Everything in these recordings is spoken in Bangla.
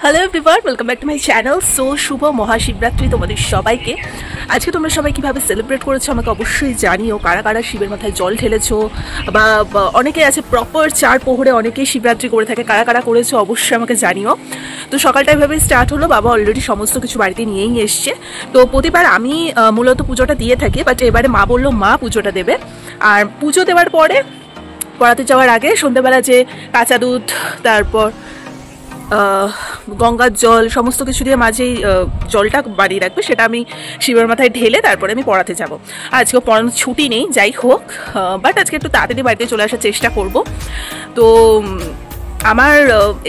Hello everyone, welcome back to my channel. So শুভ মহাশিবরাত্রি তোমাদের সবাইকে। আজকে তোমরা সবাই কীভাবে সেলিব্রেট করেছো আমাকে অবশ্যই জানিও। কারা কারা শিবের মাথায় জল ঢেলেছো বা অনেকে আছে প্রপার 4 প্রহরে অনেকেই শিবরাত্রি করে থাকে, কারা কারা করেছো অবশ্যই আমাকে জানিও। তো সকালটা এভাবে স্টার্ট হলো, বাবা অলরেডি সমস্ত কিছু বাড়িতে নিয়েই এসছে। তো প্রতিবার আমি মূলত পুজোটা দিয়ে থাকি, বাট এবারে মা বললো মা পুজোটা দেবে। আর পুজো দেওয়ার পরে পড়াতে যাওয়ার আগে সন্ধ্যেবেলা যে কাঁচা দুধ, তারপর গঙ্গার জল সমস্ত কিছু দিয়ে মাঝেই জলটা বাড়িয়ে রাখবে, সেটা আমি শিবের মাথায় ঢেলে তারপরে আমি পড়াতে যাব। আজকেও পড়ানোর ছুটি নেই, যাই হোক, বাট আজকে একটু তাড়াতাড়ি বাড়িতে চলে আসার চেষ্টা করব। তো আমার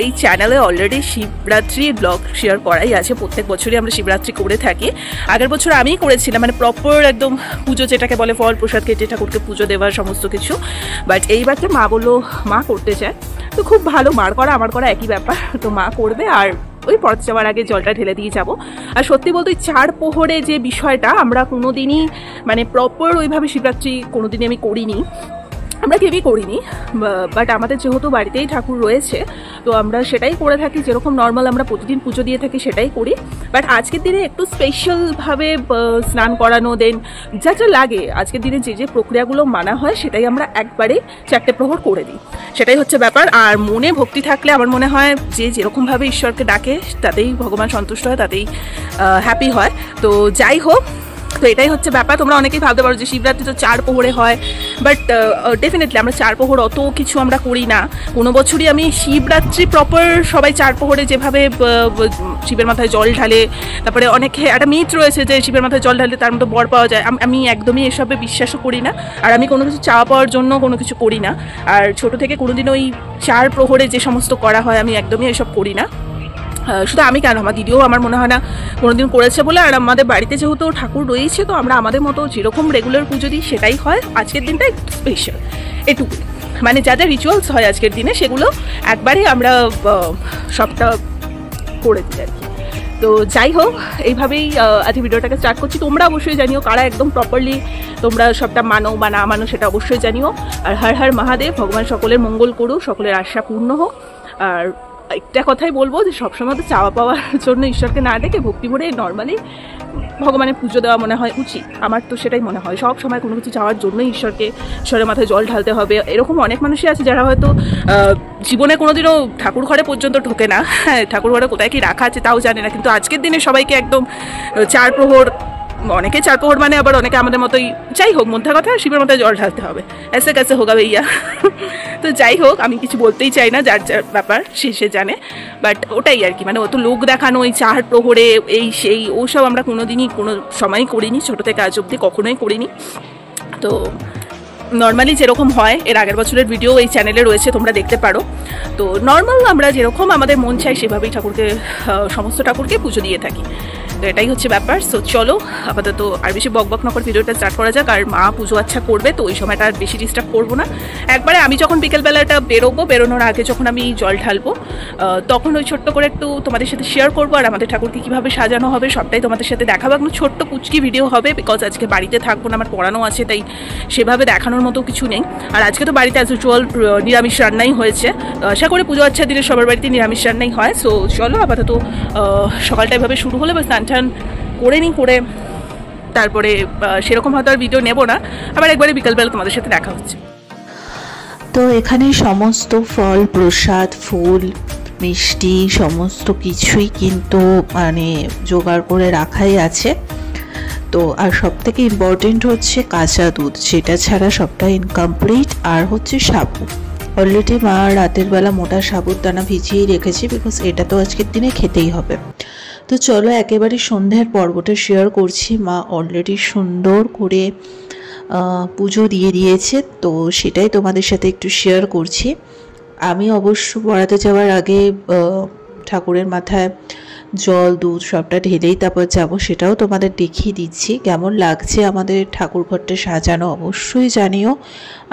এই চ্যানেলে অলরেডি শিবরাত্রির ব্লগ শেয়ার করাই আছে। প্রত্যেক বছরই আমরা শিবরাত্রি করে থাকি। আগের বছর আমিই করেছিলাম, মানে প্রপার একদম পুজো যেটাকে বলে, ফল প্রসাদ কেটে ঠাকুরকে পুজো দেওয়ার সমস্ত কিছু। বাট এইবার তো মা বললো মা করতে চায়, তো খুব ভালো, মার করা আমার করা একই ব্যাপার। তো মা করবে আর ওই পড়তে যাওয়ার আগে জলটা ঢেলে দিয়ে যাব। আর সত্যি বলতে ওই 4 প্রহরে যে বিষয়টা আমরা কোনোদিনই মানে প্রপার ওইভাবে শিবরাত্রি কোনোদিনই আমি করিনি, আমরা কেউই করিনি। বাট আমাদের যেহেতু বাড়িতেই ঠাকুর রয়েছে, তো আমরা সেটাই করে থাকি, যেরকম নর্মাল আমরা প্রতিদিন পুজো দিয়ে থাকি সেটাই করি। বাট আজকের দিনে একটু স্পেশালভাবে স্নান করানো, দেন যা যা লাগে আজকের দিনে যে যে প্রক্রিয়াগুলো মানা হয় সেটাই আমরা একবারে 4টে প্রহর করে দিই, সেটাই হচ্ছে ব্যাপার। আর মনে ভক্তি থাকলে আমার মনে হয় যে যেরকমভাবে ঈশ্বরকে ডাকে তাতেই ভগবান সন্তুষ্ট হয়, তাতেই হ্যাপি হয়। তো যাই হোক, তো এটাই হচ্ছে ব্যাপার। তোমরা অনেকেই ভাবতে পারো যে শিবরাত্রি তো 4 প্রহরে হয়, বাট ডেফিনেটলি আমরা 4 প্রহর অত কিছু আমরা করি না। কোনো বছরই আমি শিবরাত্রি প্রপার সবাই 4 প্রহরে যেভাবে শিবের মাথায় জল ঢালে, তারপরে অনেকে একটা মিথ রয়েছে যে শিবের মাথায় জল ঢালে তার মতো বর পাওয়া যায়, আমি একদমই এসবে বিশ্বাসও করি না। আর আমি কোনো কিছু চাওয়া পাওয়ার জন্য কোনো কিছু করি না। আর ছোট থেকে কোনোদিন ওই 4 প্রহরে যে সমস্ত করা হয় আমি একদমই এসব করি না। শুধু আমি কেন, আমার দিদিও আমার মনে হয় না কোনোদিন করেছে বলে। আর আমাদের বাড়িতে যেহেতু ঠাকুর রয়েছে, তো আমরা আমাদের মতো যেরকম রেগুলার পুজো দিই সেটাই হয়। আজকের দিনটা একটু স্পেশাল, এটুকু, মানে যা যা রিচুয়ালস হয় আজকের দিনে সেগুলো একবারে আমরা সবটা করে দিই আর কি। তো যাই হোক, এইভাবেই আজকে ভিডিওটাকে স্টার্ট করছি। তোমরা অবশ্যই জানিও কারা একদম প্রপারলি তোমরা সবটা মানো বা না মানো, সেটা অবশ্যই জানিও। আর হর হর মহাদেব, ভগবান সকলের মঙ্গল করুক, সকলের আশা পূর্ণ হোক। আর একটা কথাই বলবো যে সবসময় তো চাওয়া পাওয়ার জন্য ঈশ্বরকে না ডেকে ভক্তি ভরে নর্মালি ভগবানের পুজো দেওয়া মনে হয় উচিত। আমার তো সেটাই মনে হয়, সব সময় কোনো কিছু চাওয়ার জন্যই ঈশ্বরের মাথায় জল ঢালতে হবে। এরকম অনেক মানুষই আছে যারা হয়তো জীবনে কোনোদিনও ঠাকুর ঘরে পর্যন্ত ঢোকে না, হ্যাঁ, ঠাকুর ঘরে কোথায় কি রাখা আছে তাও জানে না, কিন্তু আজকের দিনে সবাইকে একদম 4 প্রহর, অনেকে 4 প্রহর মানে, আবার অনেকে আমাদের মতোই, যাই হোক, মধ্যে কথা শিবের মাথায় জল ঢালতে হবে, এসে কাছে হোগা ভাইয়া। তো যাই হোক, আমি কিছু বলতেই চাই না, যার যার ব্যাপার সে জানে। বাট ওটাই আর কি, মানে অত লোক দেখানো ওই 4 প্রহরে এই সেই ওসব আমরা কোনোদিনই কোনো সময়ই করিনি, ছোটো থেকে আজ অবধি কখনোই করিনি। তো নর্মালি যেরকম হয়, এর আগের বছরের ভিডিও এই চ্যানেলে রয়েছে, তোমরা দেখতে পারো। তো নর্মাল আমরা যেরকম আমাদের মন চাই সেভাবেই ঠাকুরকে, সমস্ত ঠাকুরকে পুজো দিয়ে থাকি। তো এটাই হচ্ছে ব্যাপার। সো চলো আপাতত আর বেশি বকবক না করে ভিডিওটা স্টার্ট করা যাক। আর মা পুজো আচ্ছা করবে, তো ওই সময়টা আর বেশি ডিস্টার্ব করবো না। একবারে আমি যখন বিকেলবেলাটা বেরোনোর আগে যখন আমি জল ঢালবো, তখন ওই ছোট্ট করে একটু তোমাদের সাথে শেয়ার করবো। আর আমাদের ঠাকুরকে কীভাবে সাজানো হবে সবটাই তোমাদের সাথে দেখাবো। একদম ছোট্ট কুচকি ভিডিও হবে, বিকজ আজকে বাড়িতে থাকবো না, আমার পড়ানো আছে, তাই সেভাবে দেখানোর মতো কিছু নেই। আর আজকে তো বাড়িতে অ্যাজ ইউজুয়াল নিরামিষ রান্নাই হয়েছে। আশা করি পুজো আচ্ছা দিলে সবার বাড়িতে নিরামিষ রান্নাই হয়। সো চলো আপাতত সকালটা এভাবে শুরু হলে বা স্নান টান করে নিই, করে তারপরে সেরকম হয়তো আর ভিডিও নেব না, আবার একবারে বিকালবেলা তোমাদের সাথে দেখা হচ্ছে। তো এখানে সমস্ত ফল প্রসাদ, ফুল, মিষ্টি সমস্ত কিছুই কিন্তু মানে জোগাড় করে রাখাই আছে। তো আর সব থেকে ইম্পর্টেন্ট হচ্ছে কাঁচা দুধ, যেটা ছাড়া সবটা ইনকমপ্লিট। আর হচ্ছে সাবু, অলরেডি মা রাতের বেলা মোটা সাবুদানা ভিজিয়ে রেখেছি, বিকজ এটা তো আজকের দিনে খেতেই হবে। তো চলো একেবারে সন্ধ্যার পর্বটা শেয়ার করছি। মা অলরেডি সুন্দর করে পুজো দিয়ে দিয়েছে, তো সেটাই তোমাদের সাথে একটু শেয়ার করছি। আমি অবশ্য পড়াতে যাওয়ার আগে ঠাকুরের মাথায় জল দুধ সবটা ঢেলেই তারপর যাবো, সেটাও তোমাদের দেখিয়ে দিচ্ছি। কেমন লাগছে আমাদের ঠাকুর ঘরটা সাজানো অবশ্যই জানিও।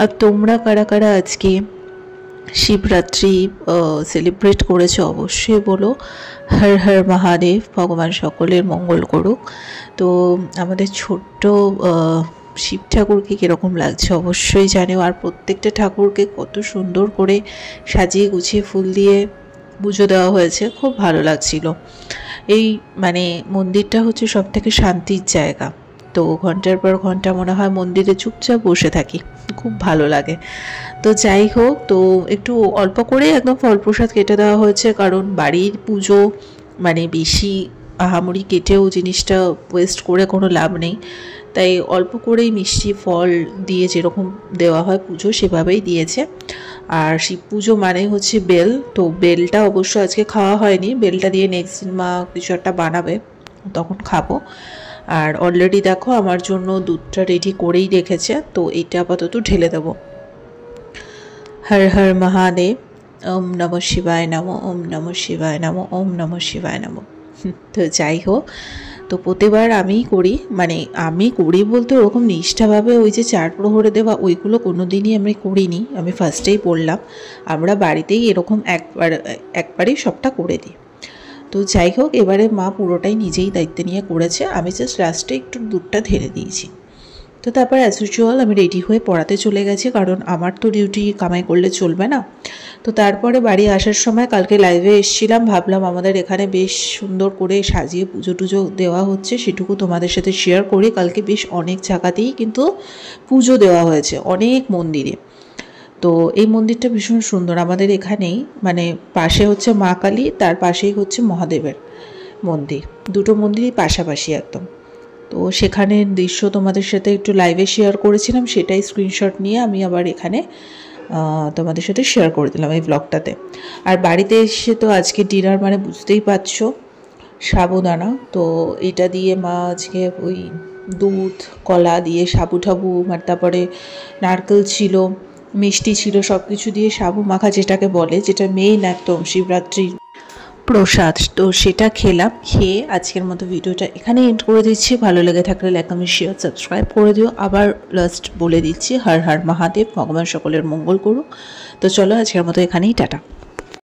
আর তোমরা কারা কারা আজকে শিবরাত্রি সেলিব্রেট করেছে অবশ্যই বলো। হর হর মহাদেব, ভগবান সকলের মঙ্গল করুক। তো আমাদের ছোট্ট শিব ঠাকুরকে কীরকম লাগছে অবশ্যই জানিও। আর প্রত্যেকটা ঠাকুরকে কত সুন্দর করে সাজিয়ে গুছিয়ে ফুল দিয়ে পুজো দেওয়া হয়েছে, খুব ভালো লাগছিল। এই মানে মন্দিরটা হচ্ছে সব থেকে শান্তির জায়গা। তো ঘন্টার পর ঘন্টা মনে হয় মন্দিরে চুপচাপ বসে থাকি, খুব ভালো লাগে। তো যাই হোক, তো একটু অল্প করে একদম ফল প্রসাদ কেটে দেওয়া হয়েছে, কারণ বাড়ির পুজো মানে বেশি আহামরি কেটেও জিনিসটা ওয়েস্ট করে কোনো লাভ নেই। তাই অল্প করেই মিষ্টি ফল দিয়ে যেরকম দেওয়া হয় পুজো সেভাবেই দিয়েছে। আর শিব পুজো মানে হচ্ছে বেল, তো বেলটা অবশ্য আজকে খাওয়া হয়নি, বেলটা দিয়ে নেক্সট দিন মা কিছু একটা বানাবে, তখন খাবো। আর অলরেডি দেখো আমার জন্য দুধটা রেডি করেই রেখেছে, তো এইটা আপাতত ঢেলে দেবো। হর হর মহাদেব, ওম নমঃ শিবায় নমঃ, ওম নমঃ শিবায় নমঃ, ওম নমঃ শিবায় নমঃ। তো যাই হোক, তো প্রতিবার আমিই করি, মানে আমি করি বলতে ওরকম নিষ্ঠাভাবে ওই যে 4 প্রহরে দেওয়া ওইগুলো কোনো দিনই আমি করিনি, আমি ফার্স্টেই বললাম। আমরা বাড়িতেই এরকম একবারেই সবটা করে দিই। তো যাই হোক, এবারে মা পুরোটাই নিজেই দায়িত্ব নিয়ে করেছে, আমি জাস্ট লাস্টে একটু দুধটা ঢেলে দিয়েছি। তো তারপর অ্যাজ ইউজুয়াল আমি রেডি হয়ে পড়াতে চলে গেছি, কারণ আমার তো ডিউটি কামাই করলে চলবে না। তো তারপরে বাড়ি আসার সময় কালকে লাইভে এসেছিলাম, ভাবলাম আমাদের এখানে বেশ সুন্দর করে সাজিয়ে পুজো টুজো দেওয়া হচ্ছে, সেটুকু তোমাদের সাথে শেয়ার করি। কালকে বেশ অনেক জায়গাতেই কিন্তু পুজো দেওয়া হয়েছে, অনেক মন্দিরে। তো এই মন্দিরটা ভীষণ সুন্দর, আমাদের এখানেই মানে পাশে হচ্ছে মা কালী, তার পাশেই হচ্ছে মহাদেবের মন্দির, দুটো মন্দিরই পাশাপাশি একদম। তো সেখানের দৃশ্য তোমাদের সাথে একটু লাইভে শেয়ার করেছিলাম, সেটাই স্ক্রিনশট নিয়ে আমি আবার এখানে তোমাদের সাথে শেয়ার করে দিলাম এই ব্লগটাতে। আর বাড়িতে এসে তো আজকে ডিনার মানে বুঝতেই পারছো, সাবুদানা। তো এটা দিয়ে মা আজকে ওই দুধ কলা দিয়ে সাবু ঠাবু, আর তারপরে নারকেল ছিল, মিষ্টি ছিল, সব কিছু দিয়ে সাবু মাখা যেটাকে বলে, যেটা মেইন একদম শিবরাত্রির প্রসাদ, তো সেটা খেলাম। খেয়ে আজকের মতো ভিডিওটা এখানে এন্ড করে দিচ্ছি। ভালো লেগে থাকলে লাইক কমেন্ট শেয়ার সাবস্ক্রাইব করে দিও। আবার লাস্ট বলে দিচ্ছি, হর হর মহাদেব, ভগবান সকলের মঙ্গল করুক। তো চলো আজকের মতো এখানেই টাটা।